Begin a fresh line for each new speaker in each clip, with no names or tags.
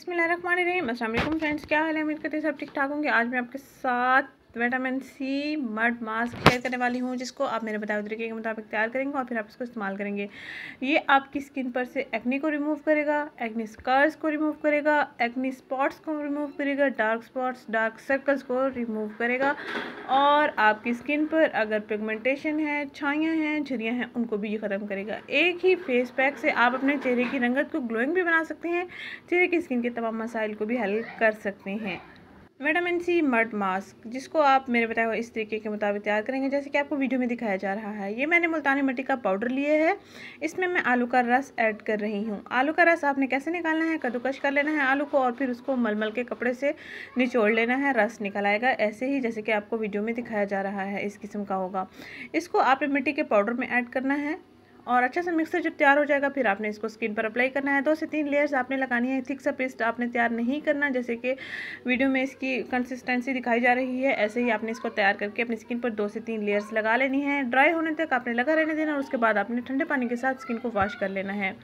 बिस्मिल्लाहिर्रहमानिर्रहीम। अस्सलाम वालेकुम फ्रेंड्स, क्या हाल है? उम्मीद करते हैं सब ठीक ठाक होंगे। आज मैं आपके साथ vitamin C mud mask share करने वाली हूँ, जिसको आप मेरे बताए तरीके के मुताबिक तैयार करेंगे और फिर आप इसको इस्तेमाल करेंगे। ये आपकी स्किन पर से एक्ने को रिमूव करेगा, एक्ने स्कार्स को रिमूव करेगा, एक्ने स्पॉट्स को रिमूव करेगा, डार्क स्पॉट्स डार्क सर्कल्स को रिमूव करेगा और आपकी स्किन पर अगर पिगमेंटेशन है, छाइयाँ हैं, झुर्रियाँ हैं, उनको भी ये ख़त्म करेगा। एक ही फेस पैक से आप अपने चेहरे की रंगत को ग्लोइंग भी बना सकते हैं, चेहरे की स्किन के तमाम मसाइल को भी हल कर सकते हैं। विटामिन सी मड मास्क, जिसको आप मेरे बताए हुए इस तरीके के मुताबिक तैयार करेंगे जैसे कि आपको वीडियो में दिखाया जा रहा है। ये मैंने मुल्तानी मिट्टी का पाउडर लिए है, इसमें मैं आलू का रस ऐड कर रही हूँ। आलू का रस आपने कैसे निकालना है, कद्दूकश कर लेना है आलू को और फिर उसको मलमल के कपड़े से निचोड़ लेना है, रस निकल आएगा ऐसे ही जैसे कि आपको वीडियो में दिखाया जा रहा है, इस किस्म का होगा। इसको आपने मिट्टी के पाउडर में ऐड करना है और अच्छा सा मिक्सर जब तैयार हो जाएगा फिर आपने इसको स्किन पर अप्लाई करना है। 2 से 3 लेयर्स आपने लगानी है। थिक सा पेस्ट आपने तैयार नहीं करना, जैसे कि वीडियो में इसकी कंसिस्टेंसी दिखाई जा रही है, ऐसे ही आपने इसको तैयार करके अपनी स्किन पर 2 से 3 लेयर्स लगा लेनी है। ड्राई होने तक आपने लगा रहने देना और उसके बाद आपने ठंडे पानी के साथ स्किन को वॉश कर लेना है।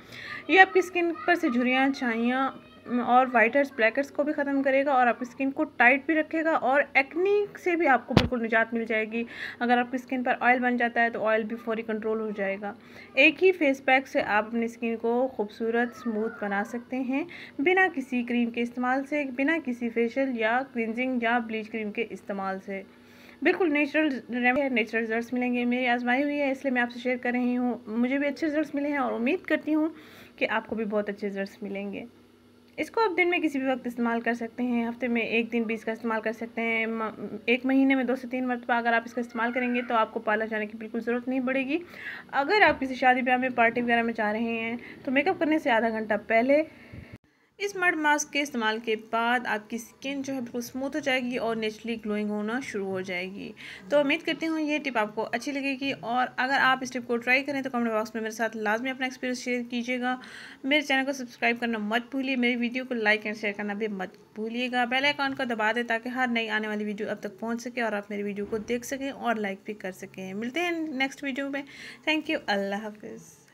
ये आपकी स्किन पर से झुर्रियाँ, छाइयाँ और वाइट हेड्स, ब्लैक हेड्स को भी ख़त्म करेगा और आपकी स्किन को टाइट भी रखेगा और एक्ने से भी आपको बिल्कुल निजात मिल जाएगी। अगर आपकी स्किन पर ऑयल बन जाता है तो ऑयल भी फौरी कंट्रोल हो जाएगा। एक ही फेस पैक से आप अपनी स्किन को खूबसूरत स्मूथ बना सकते हैं, बिना किसी क्रीम के इस्तेमाल से, बिना किसी फेशियल या क्लिनजिंग या ब्लीच क्रीम के इस्तेमाल से। बिल्कुल नेचुरल नेचुरल रिजल्ट्स मिलेंगे। मेरी आजमाई हुई है इसलिए मैं आपसे शेयर कर रही हूँ। मुझे भी अच्छे रिजल्ट्स मिले हैं और उम्मीद करती हूँ कि आपको भी बहुत अच्छे रिजल्ट्स मिलेंगे। इसको आप दिन में किसी भी वक्त इस्तेमाल कर सकते हैं, हफ्ते में 1 दिन भी इसका इस्तेमाल कर सकते हैं। 1 महीने में 2 से 3 मरतबा अगर आप इसका इस्तेमाल करेंगे तो आपको पार्लर जाने की बिल्कुल ज़रूरत नहीं पड़ेगी। अगर आप किसी शादी ब्याह में, पार्टी वगैरह में जा रहे हैं तो मेकअप करने से आधा घंटा पहले इस मड मास्क के इस्तेमाल के बाद आपकी स्किन जो है बिल्कुल स्मूथ हो जाएगी और नेचुरली ग्लोइंग होना शुरू हो जाएगी। तो उम्मीद करती हूँ ये टिप आपको अच्छी लगेगी और अगर आप इस टिप को ट्राई करें तो कमेंट बॉक्स में मेरे साथ लाजमी अपना एक्सपीरियंस शेयर कीजिएगा। मेरे चैनल को सब्सक्राइब करना मत भूलिए, मेरी वीडियो को लाइक एंड शेयर करना भी मत भूलिएगा। बेल आइकन को दबा दें ताकि हर नई आने वाली वीडियो अब तक पहुँच सके और आप मेरी वीडियो को देख सकें और लाइक भी कर सकें। मिलते हैं नेक्स्ट वीडियो में। Thank you. अल्लाह हाफिज़।